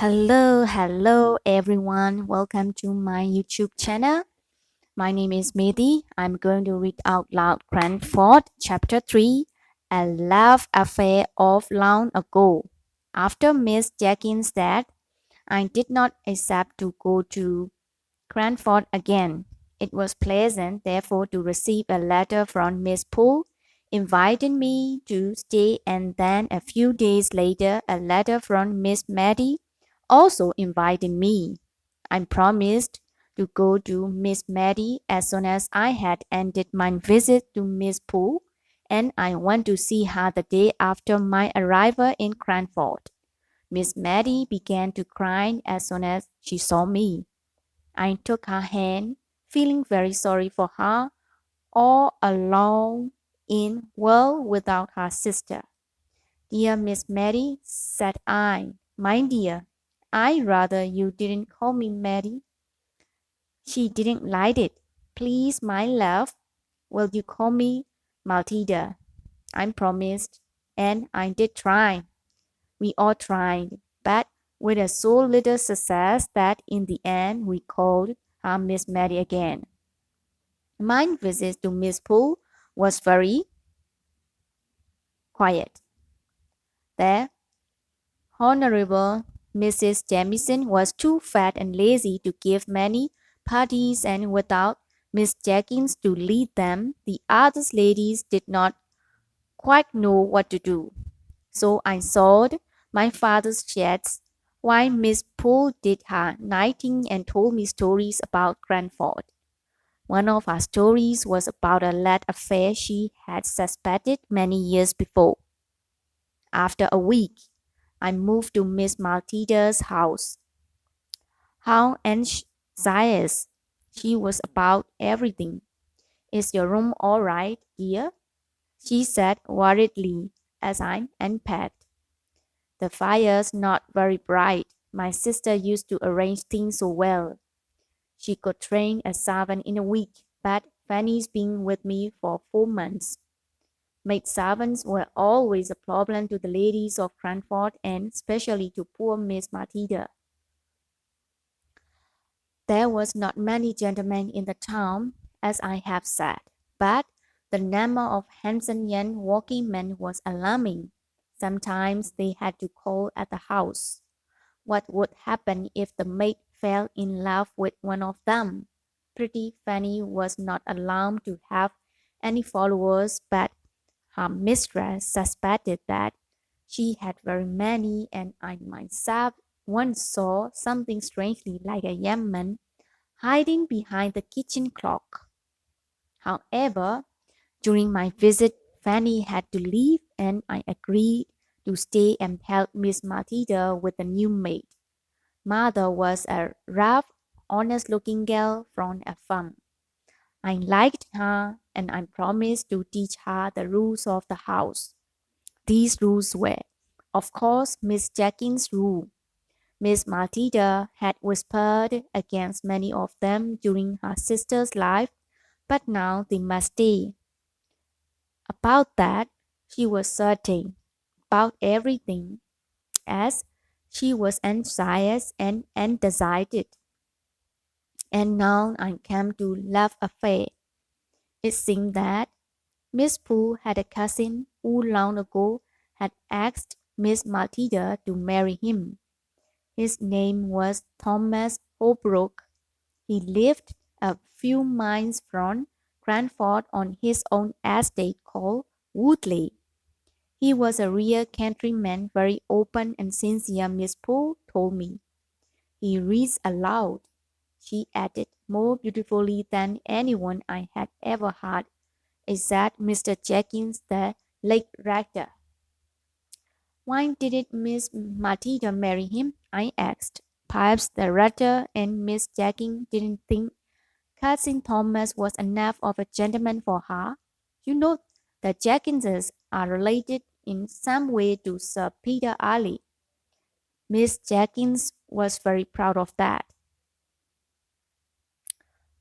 Hello everyone. Welcome to my YouTube channel. My name is Mehdi. I'm going to read out loud Cranford, Chapter 3, A Love Affair of Long Ago. After Miss Jenkins' death, I did not accept to go to Cranford again. It was pleasant, therefore, to receive a letter from Miss Poole inviting me to stay, and then a few days later a letter from Miss Matty also inviting me. I promised to go to Miss Matty as soon as I had ended my visit to Miss Poole, and I went to see her the day after my arrival in Cranford. Miss Matty began to cry as soon as she saw me. I took her hand, feeling very sorry for her, all alone in world without her sister. Dear Miss Mary, said I, my dear, I'd rather you didn't call me Mary. She didn't like it. Please, my love, will you call me Matilda? I promised, and I did try. We all tried, but with a so little success that in the end we called her Miss Mary again. My visit to Miss Poole was very quiet. The Honorable Mrs. Jamieson was too fat and lazy to give many parties, and without Miss Jenkins to lead them, the other ladies did not quite know what to do. So I sewed my father's shirts while Miss Poole did her knitting and told me stories about Cranford. One of her stories was about a lad affair she had suspected many years before. After a week, I moved to Miss Matilda's house. How anxious she was about everything. Is your room all right, dear? She said worriedly as I unpacked. The fire's not very bright. My sister used to arrange things so well. She could train a servant in a week, but Fanny's been with me for 4 months. Maid servants were always a problem to the ladies of Cranford, and especially to poor Miss Matilda. There was not many gentlemen in the town, as I have said, but the number of handsome young working men was alarming. Sometimes they had to call at the house. What would happen if the maid fell in love with one of them? Pretty Fanny was not allowed to have any followers, but her mistress suspected that she had very many, and I myself once saw something strangely like a young man hiding behind the kitchen clock. However, during my visit, Fanny had to leave, and I agreed to stay and help Miss Matilda with the new maid. Mother was a rough, honest-looking girl from a farm. I liked her, and I promised to teach her the rules of the house. These rules were, of course, Miss Jenkins' rule. Miss Matilda had whispered against many of them during her sister's life, but now they must stay. About that, she was certain. About everything, as she was anxious and undecided. And now I came to love affair. It seemed that Miss Poole had a cousin who long ago had asked Miss Matilda to marry him. His name was Thomas Holbrook. He lived a few miles from Cranford on his own estate called Woodley. He was a real countryman, very open and sincere, Miss Poole told me. He reads aloud, she added, more beautifully than anyone I had ever heard, except Mr. Jenkins, the late rector. Why didn't Miss Matilda marry him? I asked. Perhaps the rector and Miss Jenkins didn't think Cousin Thomas was enough of a gentleman for her. You know, the Jenkinses are related in some way to Sir Peter Alley. Miss Jenkins was very proud of that.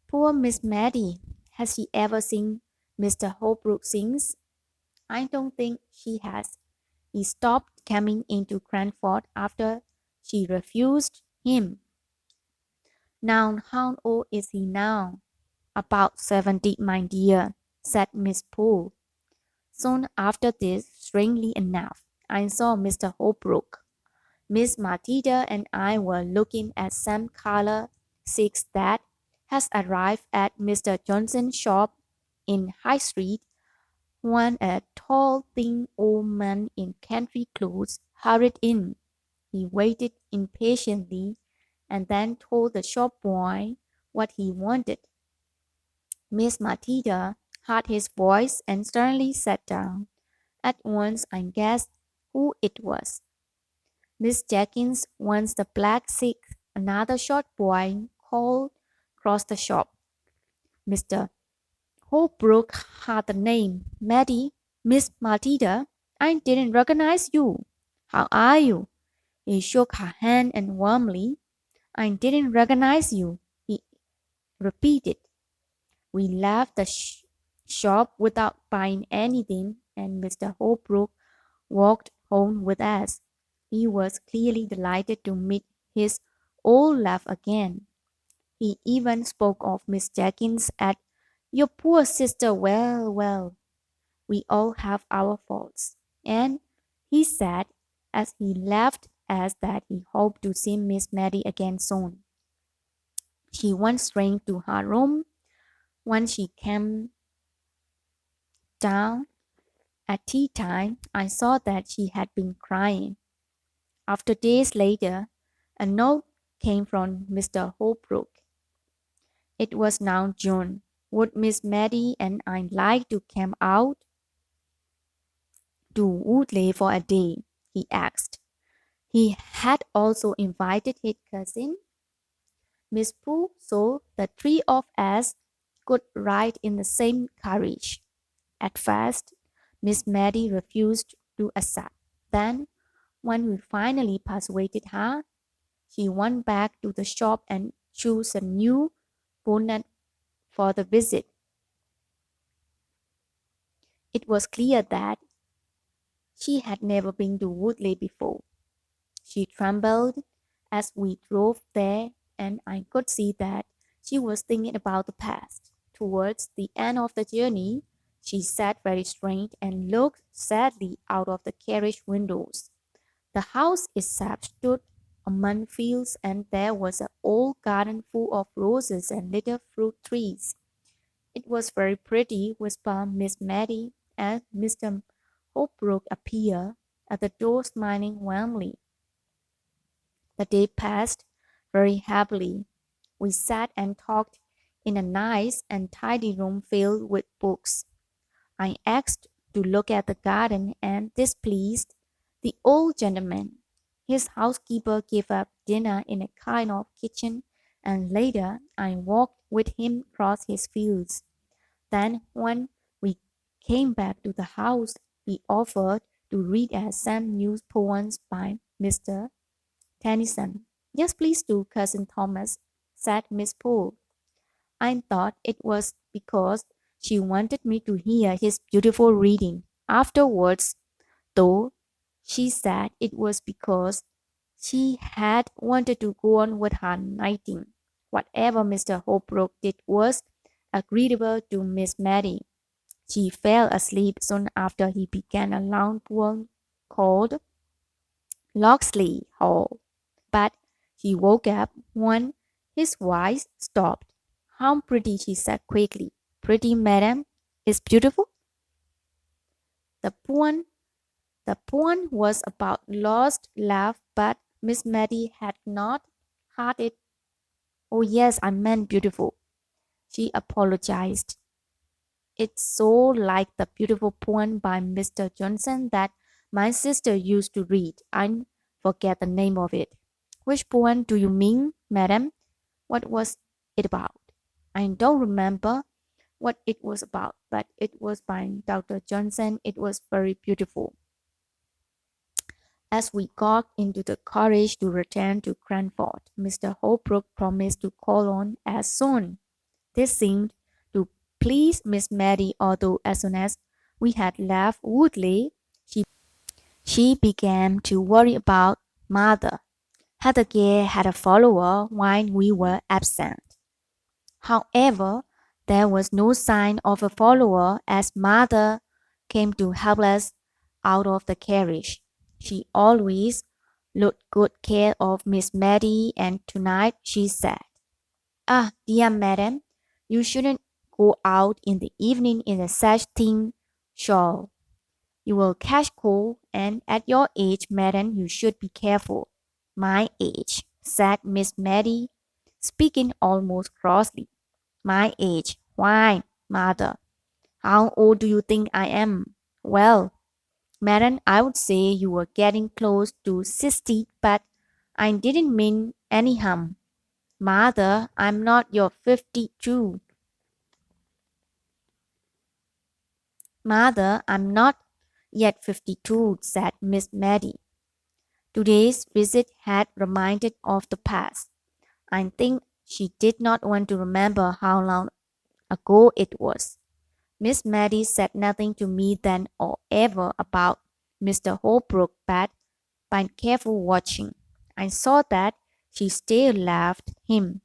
Poor Miss Matty. Has she ever seen Mr. Holbrook since? I don't think she has. He stopped coming into Cranford after She refused him. Now, how old is he now? About 70, my dear, said Miss Poole. Soon after this, strangely enough, I saw Mr. Holbrook. Miss Matilda and I were looking at some color six that has arrived at Mr. Johnson's shop in High Street, when a tall, thin old man in country clothes hurried in. He waited impatiently and then told the shop boy what he wanted. Miss Matilda heard his voice and sternly sat down. At once I guessed who it was. Miss Jenkins wants the black silk. Another short boy called across the shop. Mr. Holbrook had the name. Maddie, Miss Matilda, I didn't recognize you. How are you? He shook her hand and warmly. I didn't recognize you, he repeated. We left the shop without buying anything, and Mr. Holbrook walked home with us. He was clearly delighted to meet his old love again. He even spoke of Miss Jenkins as your poor sister. Well, well, we all have our faults. And he said, as he left us, that he hoped to see Miss Mattie again soon. She went straight to her room. When she came down at tea time, I saw that she had been crying. After days later, a note came from Mr. Holbrook. It was now June. Would Miss Mattie and I like to camp out to Woodley for a day? He asked. He had also invited his cousin, Miss Pooh, so the three of us could ride in the same carriage. At first, Miss Mattie refused to accept. Then, when we finally persuaded her, she went back to the shop and chose a new bonnet for the visit. It was clear that she had never been to Woodley before. She trembled as we drove there, and I could see that she was thinking about the past. Towards the end of the journey, she sat very straight and looked sadly out of the carriage windows. The house itself stood among fields, and there was an old garden full of roses and little fruit trees. It was very pretty, whispered Miss Mattie, as Mr. Holbrook appeared at the door smiling warmly. The day passed very happily. We sat and talked in a nice and tidy room filled with books. I asked to look at the garden, and displeased the old gentleman. His housekeeper gave up dinner in a kind of kitchen, and later I walked with him across his fields. Then, when we came back to the house, he offered to read us some new poems by Mr. Tennyson. Yes, please do, Cousin Thomas, said Miss Poole. I thought it was because she wanted me to hear his beautiful reading. Afterwards, though, she said it was because she had wanted to go on with her knitting. Whatever Mr. Holbrook did was agreeable to Miss Mattie. She fell asleep soon after he began a long poem called Locksley Hall. But he woke up when his voice stopped. How pretty, she said quickly. Pretty, madam, is beautiful. The poem, the poem was about lost love, but Miss Mattie had not heard it. Oh yes, I meant beautiful. She apologized. It's so like the beautiful poem by Mr. Johnson that my sister used to read. I forget the name of it. Which poem do you mean, madam? What was it about? I don't remember what it was about, but it was by Dr. Johnson. It was very beautiful. As we got into the carriage to return to Cranford, Mr. Holbrook promised to call on us soon. This seemed to please Miss Mattie, although as soon as we had left Woodley, she began to worry about mother. Heathergay had a follower while we were absent. However, there was no sign of a follower as mother came to help us out of the carriage. She always took good care of Miss Mattie, and tonight she said, "Ah, dear madam, you shouldn't go out in the evening in a such thin shawl. You will catch cold, and at your age, madam, you should be careful." "My age," said Miss Mattie, speaking almost crossly. "My age. Why, mother, how old do you think I am?" "Well, madam, I would say you were getting close to 60, but I didn't mean any harm. Mother, I'm not your 52. Mother, I'm not yet 52, said Miss Mattie. Today's visit had reminded of the past. I think she did not want to remember how long ago it was. Miss Mattie said nothing to me then or ever about Mr. Holbrook, but by careful watching, I saw that she still loved him.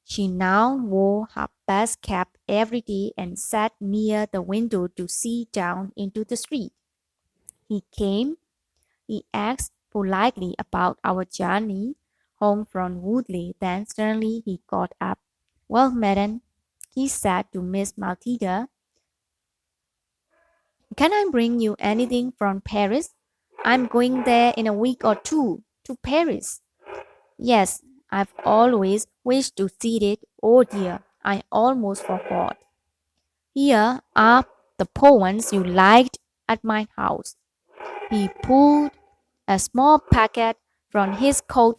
She now wore her best cap every day and sat near the window to see down into the street. He came. He asked politely about our journey home from Woodley. Then suddenly he got up. "Well, madam," he said to Miss Matilda, "can I bring you anything from Paris? I'm going there in a week or two. To Paris?" "Yes, I've always wished to see it. Oh dear, I almost forgot. Here are the poems you liked at my house." He pulled a small packet from his coat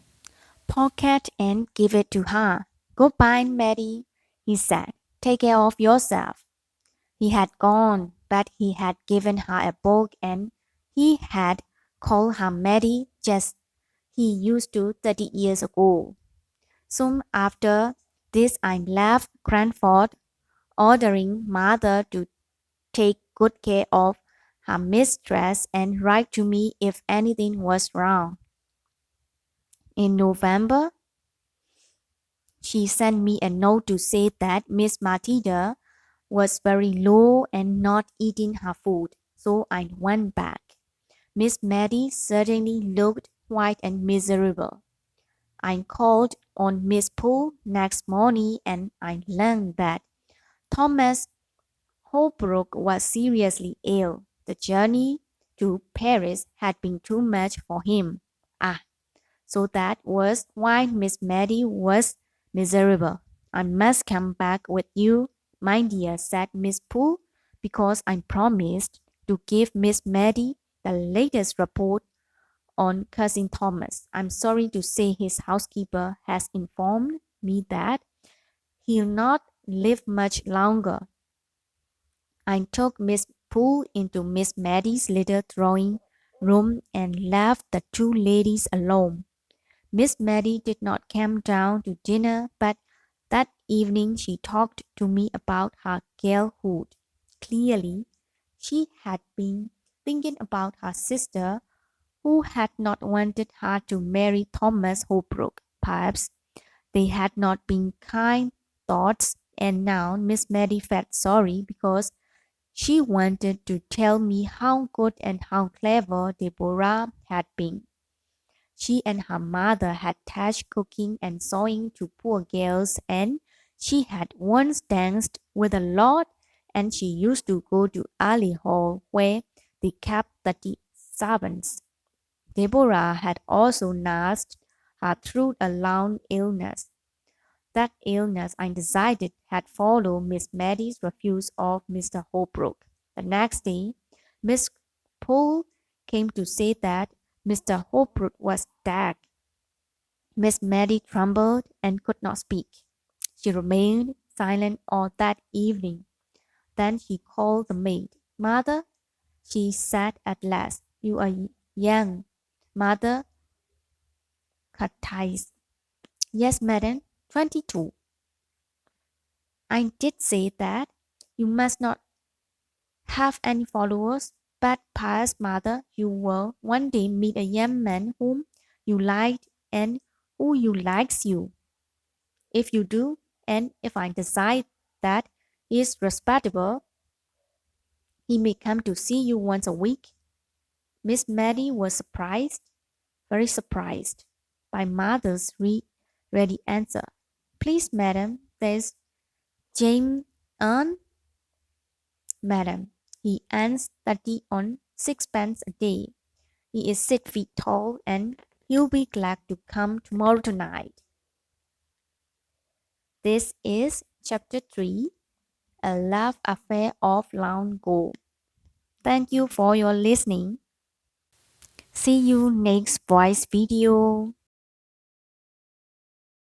pocket and gave it to her. "Goodbye, Mattie," he said. "Take care of yourself." He had gone, but he had given her a book, and he had called her Mattie just he used to 30 years ago. Soon after this I left Cranford, ordering mother to take good care of her mistress and write to me if anything was wrong. In November, she sent me a note to say that Miss Matilda was very low and not eating her food, so I went back. Miss Mattie certainly looked white and miserable. I called on Miss Poole next morning and I learned that Thomas Holbrook was seriously ill. The journey to Paris had been too much for him. Ah, so that was why Miss Mattie was miserable. "I must come back with you, my dear," said Miss Poole, "because I promised to give Miss Mattie the latest report on Cousin Thomas. I'm sorry to say his housekeeper has informed me that he'll not live much longer." I took Miss Poole into Miss Mattie's little drawing room and left the two ladies alone. Miss Mattie did not come down to dinner, but that evening she talked to me about her girlhood. Clearly, she had been thinking about her sister, who had not wanted her to marry Thomas Holbrook. Perhaps they had not been kind thoughts, and now Miss Mattie felt sorry because she wanted to tell me how good and how clever Deborah had been. She and her mother had taught cooking and sewing to poor girls, and she had once danced with a lord, and she used to go to Alley Hall where they kept the servants. Deborah had also nursed her through a long illness. That illness, I decided, had followed Miss Mattie's refuse of Mr. Holbrook. The next day, Miss Poole came to say that Mr. Holbrook was dead. Miss Mattie trembled and could not speak. She remained silent all that evening. Then she called the maid. "Mother," she said at last, "you are young." Mother Curtis. "Yes, madam, 22. "I did say that. You must not have any followers, but perhaps, mother, you will one day meet a young man whom you liked and who you likes you. If you do, and if I decide that he is respectable, he may come to see you once a week. Miss Maddie was surprised, very surprised, by mother's ready answer. Please, madam, there's James on. Madam, he earns 30 on sixpence a day. He is 6 feet tall and he'll be glad to come tomorrow night. This is chapter 3, A Love Affair of Long Ago. Thank you for your listening. See you next voice video.